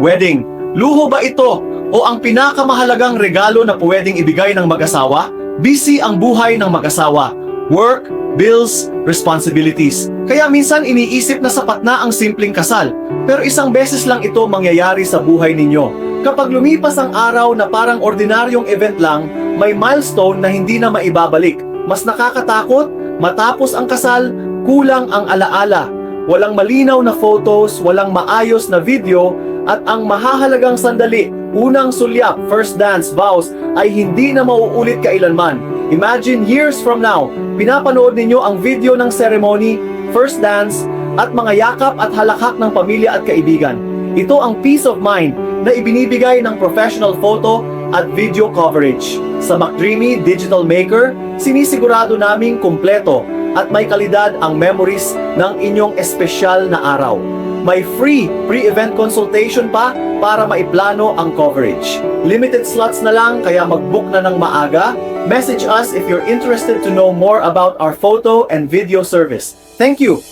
Wedding, luho ba ito o ang pinakamahalagang regalo na pwedeng ibigay ng mag-asawa? Busy ang buhay ng mag-asawa. Work, bills, responsibilities. Kaya minsan iniisip na sapat na ang simpleng kasal. Pero isang beses lang ito mangyayari sa buhay ninyo. Kapag lumipas ang araw na parang ordinaryong event lang, may milestone na hindi na maibabalik. Mas nakakatakot, matapos ang kasal, kulang ang alaala. Walang malinaw na photos, walang maayos na video, at ang mahahalagang sandali, unang sulyap, first dance, vows, ay hindi na mauulit kailanman. Imagine years from now, pinapanood ninyo ang video ng ceremony, first dance, at mga yakap at halakhak ng pamilya at kaibigan. Ito ang peace of mind na ibinibigay ng professional photo at video coverage. Sa McDreamy Digital Maker, sinisigurado naming kumpleto at may kalidad ang memories ng inyong espesyal na araw. May free pre-event consultation pa para maiplano ang coverage. Limited slots na lang kaya mag-book na ng maaga. Message us if you're interested to know more about our photo and video service. Thank you!